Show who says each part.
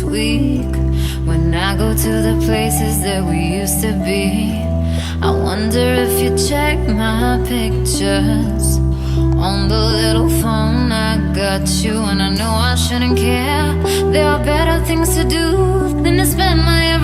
Speaker 1: week. When I go to the places that we used to be, I wonder if you check my pictures on the little phone I got you. And I know I shouldn't care, there are better things to do than to spend my